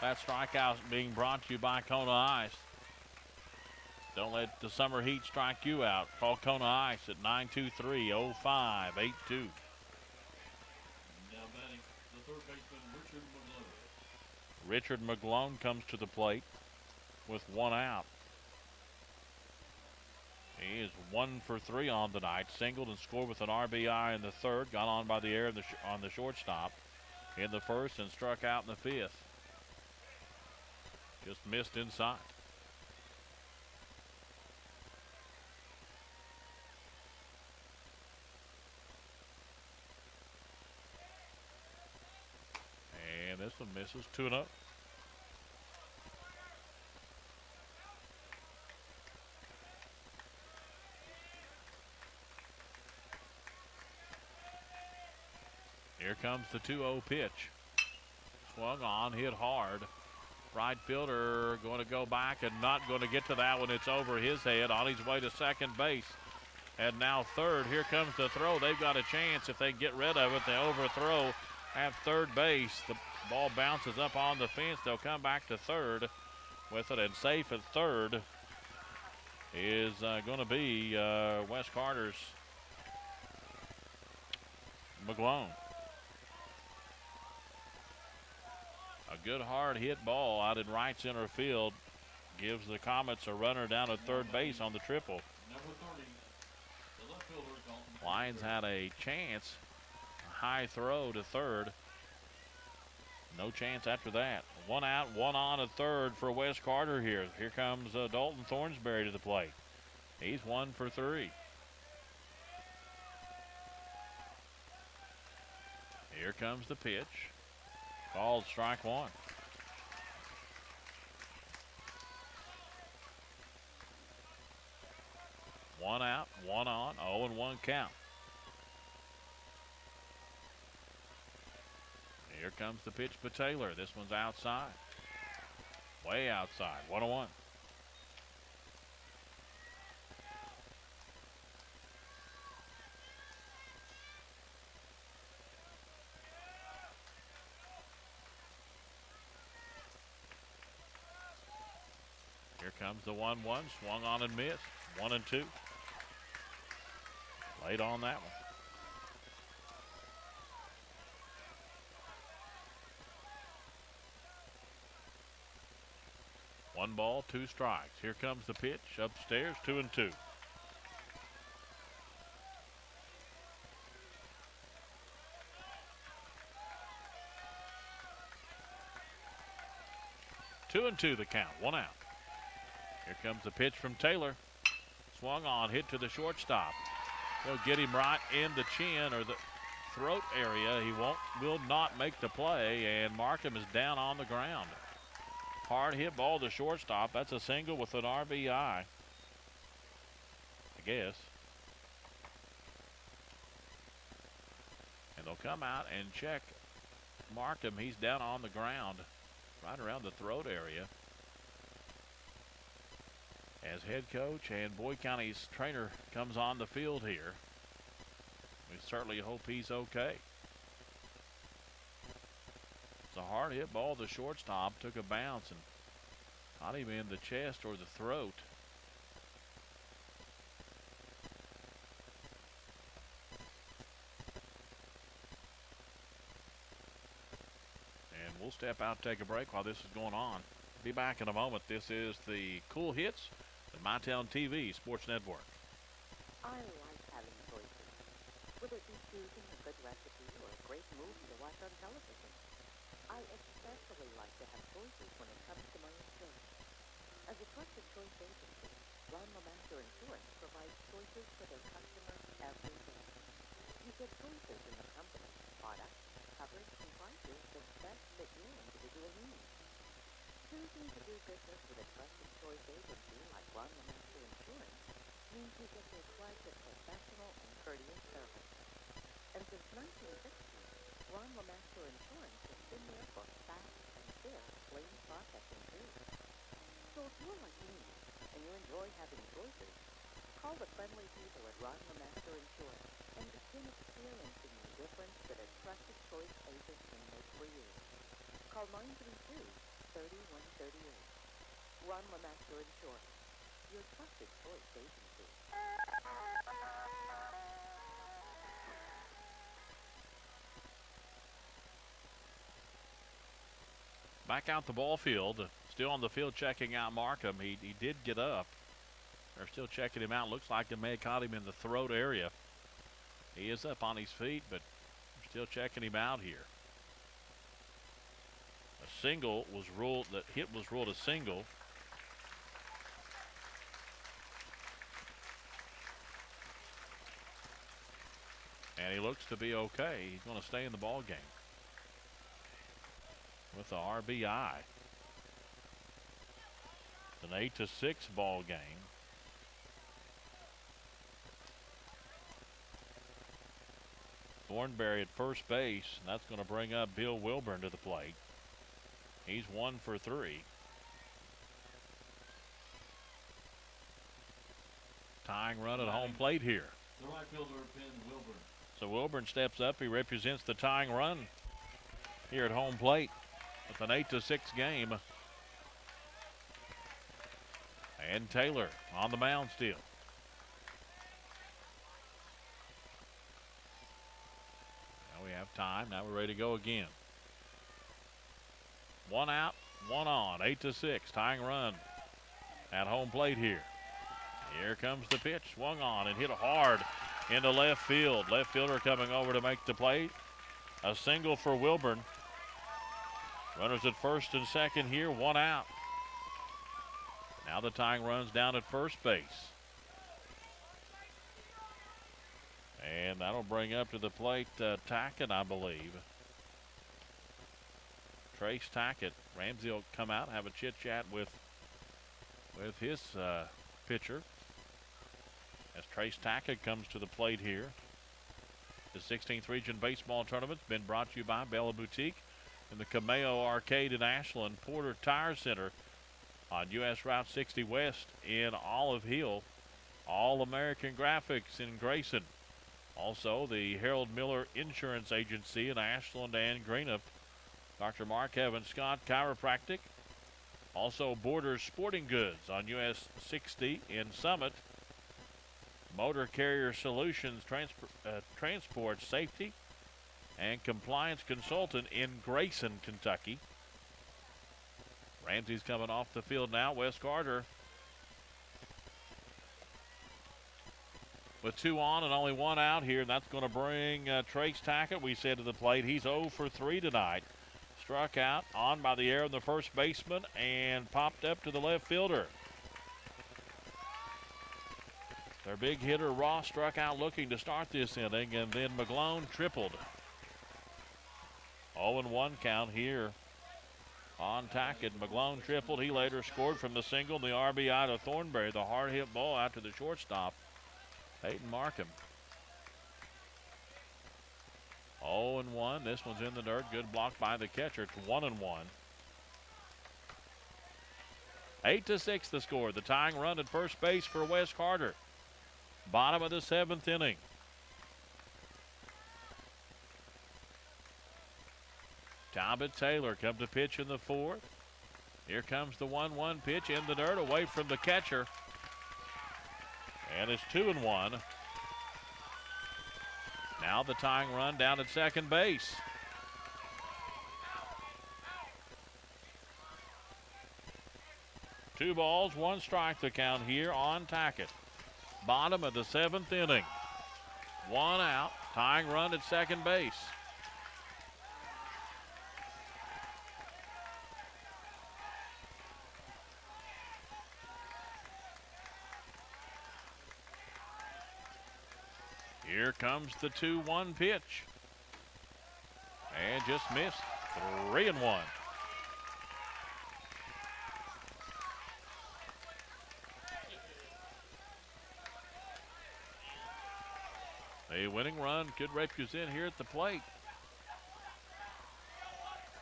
That strikeout being brought to you by Kona Ice. Don't let the summer heat strike you out. Call Kona Ice at 923-0582. Now batting, the third baseman, Richard McGlone. Richard McGlone comes to the plate with one out. He is 1 for 3 on the night. Singled and scored with an RBI in the 3rd. Got on by the air on the shortstop in the 1st and struck out in the 5th. Just missed inside. And this one misses. 2-0. Here comes the 2-0 pitch. Swung on, hit hard. Right fielder going to go back and not going to get to that one. It's over his head on his way to second base. And now third. Here comes the throw. They've got a chance if they get rid of it. They overthrow at third base. The ball bounces up on the fence. They'll come back to third with it. And safe at third is going to be West Carter's McGlone. A good hard hit ball out in right center field gives the Comets a runner down at third base on the triple. Number 30, the left fielder, Dalton. Lions had a chance, a high throw to third. No chance after that. One out, one on at third for Wes Carter here. Here comes Dalton Thornsberry to the plate. He's 1 for 3. Here comes the pitch. Called strike one. One out, one on, 0-1 count. Here comes the pitch for Taylor. This one's outside. Way outside, 1-1. Here comes the 1-1, swung on and missed. 1-2. Late on that one. One ball, two strikes. Here comes the pitch upstairs, 2-2. Two and two the count, one out. Here comes the pitch from Taylor. Swung on, hit to the shortstop. They'll get him right in the chin or the throat area. He will not make the play, and Markham is down on the ground. Hard hit ball to shortstop. That's a single with an RBI, I guess. And they'll come out and check Markham. He's down on the ground, right around the throat area. As head coach and Boyd County's trainer comes on the field here, we certainly hope he's okay. It's a hard hit ball to shortstop, took a bounce and caught him in the chest or the throat. And we'll step out, take a break while this is going on. Be back in a moment. This is the Cool Hits, the MyTown TV Sports Network. I like having choices, whether it be choosing a good recipe or a great movie to watch on television. I especially like to have choices when it comes to my insurance. As a trusted choice agency, Ron LeMaster Insurance provides choices for their customers every day. You get choices in the company, products, coverage, and prices that best fit your individual needs. Choosing to do business with a trusted choice agency like Ron LeMaster Insurance means you get your slice of professional and courteous service. And since 1960, Ron LeMaster Insurance has been there for fast and fair claim processing too. So if you're like me and you enjoy having choices, call the friendly people at Ron LeMaster Insurance and begin experiencing the difference that a trusted choice agent can make for you. Call 932-3138. Ron LeMaster Insurance, your trusted choice agency. Back out the ball field, still on the field checking out Markham. He did get up. They're still checking him out. Looks like they may have caught him in the throat area. He is up on his feet, but they're still checking him out here. A single was ruled, that hit was ruled a single. And he looks to be okay. He's going to stay in the ball game with the RBI. It's an 8-6 ball game. Thornberry at first base, and that's going to bring up Bill Wilburn to the plate. He's 1 for 3. Tying run at home plate here. The right fielder, Ben Wilburn. So Wilburn steps up. He represents the tying run here at home plate with an 8-6 game. And Taylor on the mound still. Now we have time. Now we're ready to go again. One out, one on. 8-6. Tying run at home plate here. Here comes the pitch. Swung on and hit hard into left field. Left fielder coming over to make the play. A single for Wilburn. Runners at first and second here, one out. Now the tying run's down at first base. And that'll bring up to the plate Tackett, I believe. Trace Tackett. Ramsey will come out and have a chit-chat with his pitcher. As Trace Tackett comes to the plate here. The 16th Region Baseball Tournament's been brought to you by Bella Boutique and the Cameo Arcade in Ashland, Porter Tire Center on U.S. Route 60 West in Olive Hill, All American Graphics in Grayson. Also, the Harold Miller Insurance Agency in Ashland and Greenup. Dr. Mark Evans Scott Chiropractic. Also, Borders Sporting Goods on U.S. 60 in Summit. Motor Carrier Solutions, Transport Safety and Compliance Consultant in Grayson, Kentucky. Ramsey's coming off the field now. Wes Carter with 2 on and only 1 out here, and that's going to bring Trace Tackett, we said, to the plate. He's 0 for 3 tonight. Struck out on by the air of the first baseman and popped up to the left fielder. Their big hitter, Ross, struck out looking to start this inning, and then McGlone tripled. 0-1 count here on Tackett. McGlone tripled. He later scored from the single, the RBI to Thornberry. The hard hit ball out to the shortstop, Peyton Markham. 0-1. This one's in the dirt. Good block by the catcher. It's 1-1. 8-6 the score. The tying run at first base for Wes Carter. Bottom of the 7th inning. Talbot Taylor come to pitch in the 4th. Here comes the 1-1 pitch in the dirt away from the catcher. And it's 2-1. Now the tying run down at second base. Two balls, 1 strike the count here on Tackett. Bottom of the 7th inning. 1 out, tying run at second base. Here comes the 2-1 pitch. And just missed. 3-1. A winning run could represent here at the plate.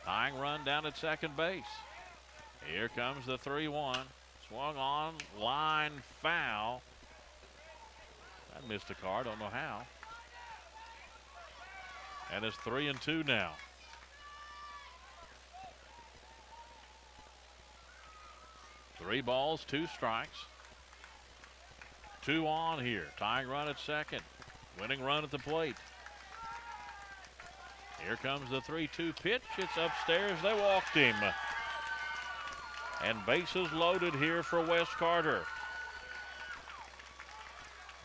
Tying run down at second base. Here comes the 3-1. Swung on, line foul. That missed a car, don't know how. And it's 3-2 now. Three balls, 2 strikes. 2 on here. Tying run at second. Winning run at the plate. Here comes the 3-2 pitch. It's upstairs. They walked him. And bases loaded here for Wes Carter.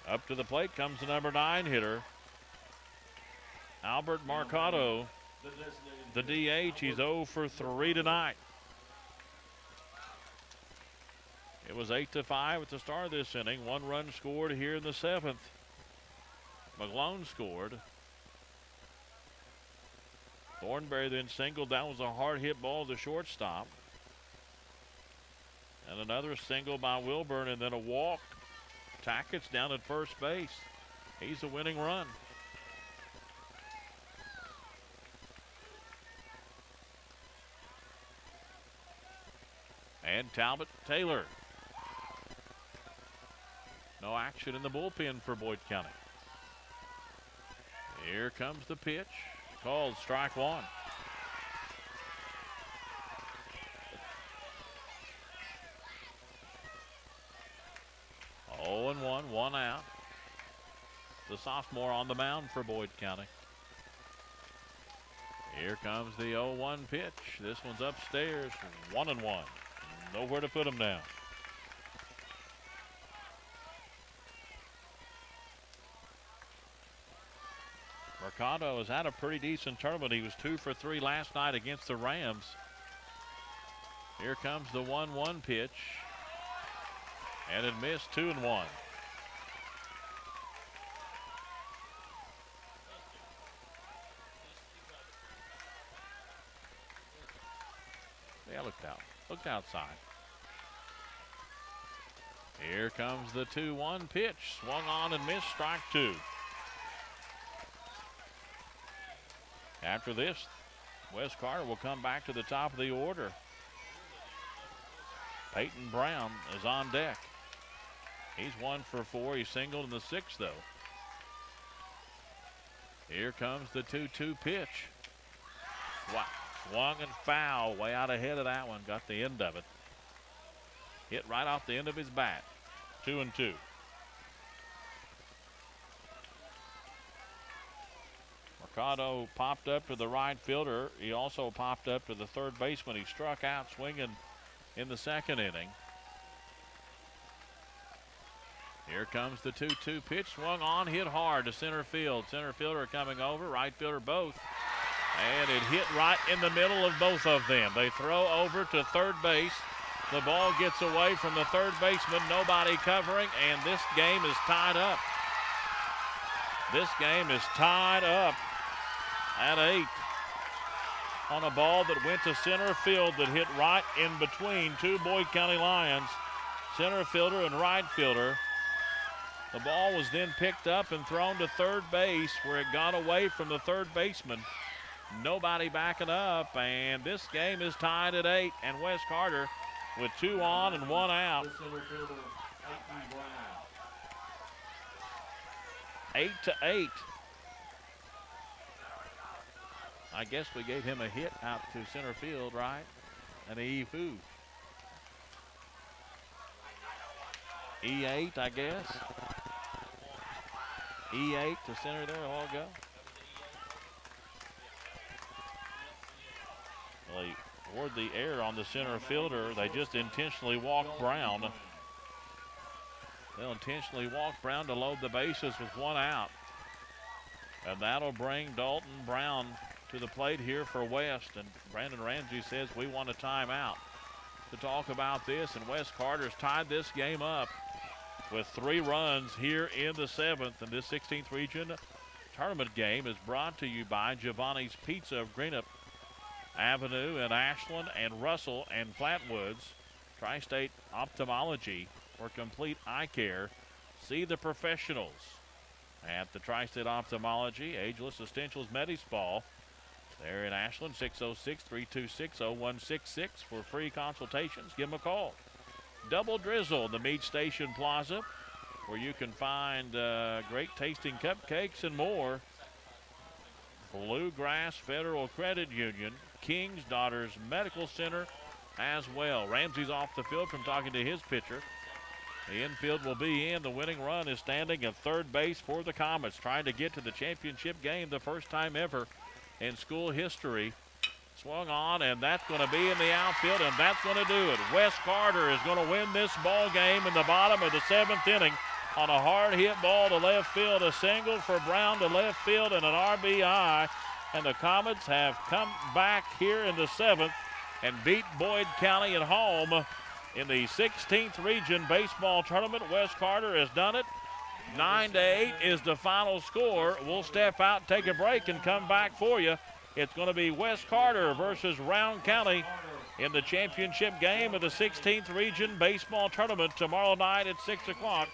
Up to the plate comes the number 9 hitter, Albert Marcato, the DH. He's 0 for 3 tonight. It was 8-5 at the start of this inning. 1 run scored here in the 7th. McGlone scored. Thornberry then singled. That was a hard hit ball to shortstop. And another single by Wilburn, and then a walk. Tackett's down at first base. He's a winning run. And Talbot Taylor. No action in the bullpen for Boyd County. Here comes the pitch. Called strike 1. Oh, 0-1, 1 out. The sophomore on the mound for Boyd County. Here comes the 0-1 pitch. This one's upstairs. 1-1. Nowhere to put him down. Mercado has had a pretty decent tournament. He was 2 for 3 last night against the Rams. Here comes the 1-1 pitch. And it missed, 2-1. Yeah, looked outside. Here comes the 2-1 pitch. Swung on and missed, strike 2. After this, Wes Carter will come back to the top of the order. Peyton Brown is on deck. He's 1 for 4. He singled in the 6th, though. Here comes the 2-2 pitch. Wow. Swung and foul, way out ahead of that one. Got the end of it. Hit right off the end of his bat. 2-2. Mercado popped up to the right fielder. He also popped up to the third baseman. He struck out swinging in the 2nd inning. Here comes the 2-2 pitch. Swung on, hit hard to center field. Center fielder coming over, right fielder both. And it hit right in the middle of both of them. They throw over to third base. The ball gets away from the third baseman. Nobody covering, and this game is tied up. This game is tied up at 8 on a ball that went to center field that hit right in between 2 Boyd County Lions, center fielder and right fielder. The ball was then picked up and thrown to third base where it got away from the third baseman. Nobody backing up, and this game is tied at 8, and Wes Carter with 2 on and 1 out. 8-8. I guess we gave him a hit out to center field, right? And E-Foo. E8, I guess. E8 to center there, all go. Well, he poured the air on the center fielder. They just intentionally walked Brown. They'll intentionally walk Brown to load the bases with 1 out. And that'll bring Dalton Brown to the plate here for West. And Brandon Ramsey says we want a timeout to talk about this. And Wes Carter's tied this game up with 3 runs here in the 7th. And this 16th region tournament game is brought to you by Giovanni's Pizza of Greenup Avenue in Ashland and Russell and Flatwoods. Tri-State Ophthalmology for complete eye care. See the professionals at the Tri-State Ophthalmology. Ageless Essentials Medispa. They're in Ashland, 606-326-0166 for free consultations. Give them a call. Double Drizzle in the Meat Station Plaza, where you can find great tasting cupcakes and more. Bluegrass Federal Credit Union, King's Daughters Medical Center as well. Ramsey's off the field from talking to his pitcher. The infield will be in. The winning run is standing at third base for the Comets, trying to get to the championship game the first time ever in school history. Swung on, and that's going to be in the outfield, and that's going to do it. Wes Carter is going to win this ball game in the bottom of the 7th inning on a hard hit ball to left field, a single for Brown to left field, and an RBI. And the Comets have come back here in the 7th and beat Boyd County at home in the 16th Region Baseball Tournament. Wes Carter has done it. 9-8 is the final score. We'll step out, take a break, and come back for you. It's going to be Wes Carter versus Round County in the championship game of the 16th Region Baseball Tournament tomorrow night at 6 o'clock.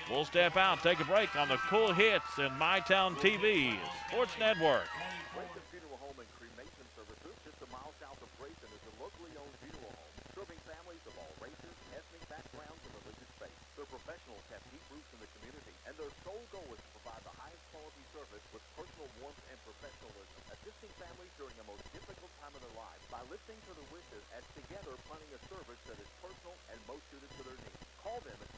We'll step out, take a break on the Cool Hits and MyTown TV Sports Network. Grayson Funeral Home and Cremation Services, just a mile south of Grayson, is a locally owned funeral home, serving families of all races, ethnic backgrounds, and religious faiths. Their professionals have deep roots in the community, and their sole goal is to provide the highest quality service with personal warmth and professionalism, assisting families during the most difficult time of their lives by listening to their wishes and together planning a service that is personal and most suited to their needs. Call them at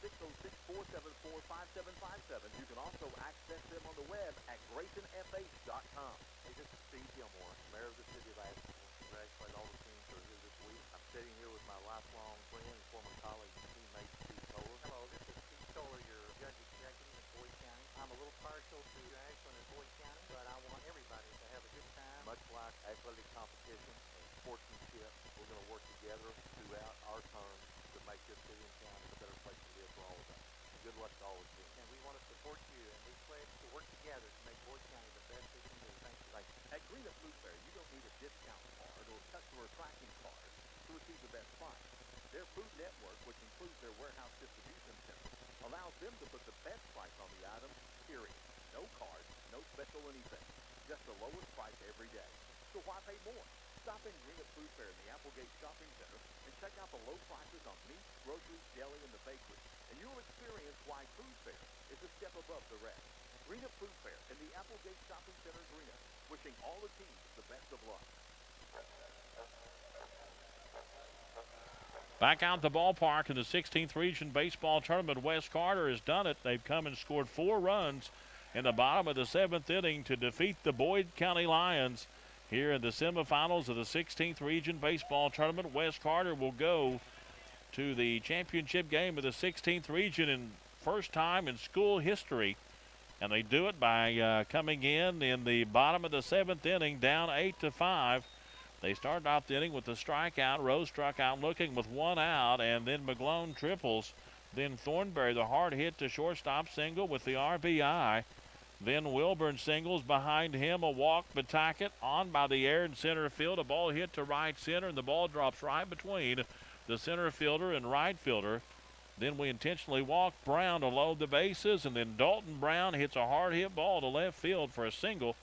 606-474-5757. You can also access them on the web at GraysonFH.com. Hey, this is Steve Gilmore, Mayor of the City of Ashland. Congratulate all the teams that are here this week. I'm sitting here with my lifelong friend and former colleague and teammate, Steve Toller. Hello, this is Steve Toller, your judge executive in Boyd County. I'm a little partial to Ashland and Boyd County, but I want athletic competition and sportsmanship. We're going to work together throughout our term to make this city and county a better place to live for all of us. Good luck to all of you. And we want to support you, and we pledge to work together to make Boyd County the best it can be. Thank you. Thank you. At Greenup Food Fair, you don't need a discount card or customer tracking card to receive the best price. Their food network, which includes their warehouse distribution center, allows them to put the best price on the items, period. No card, no special anything. Just the lowest price every day. So why pay more? Stop in Greenup Food Fair in the Applegate Shopping Center and check out the low prices on meat, groceries, deli, and the bakery. And you'll experience why Food Fair is a step above the rest. Greenup Food Fair in the Applegate Shopping Center, Greenup. Wishing all the teams the best of luck. Back out the ballpark in the 16th Region Baseball Tournament. Wes Carter has done it. They've come and scored 4 runs in the bottom of the 7th inning to defeat the Boyd County Lions here in the semifinals of the 16th Region Baseball Tournament. Wes Carter will go to the championship game of the 16th Region in first time in school history. And they do it by coming in the bottom of the 7th inning, down 8-5. They started off the inning with a strikeout. Rose struck out looking with 1 out, and then McGlone triples. Then Thornberry, the hard hit to shortstop single with the RBI. Then Wilburn singles behind him, a walk, Batacket on by the air in center field. A ball hit to right center, and the ball drops right between the center fielder and right fielder. Then we intentionally walk Brown to load the bases, and then Dalton Brown hits a hard hit ball to left field for a single.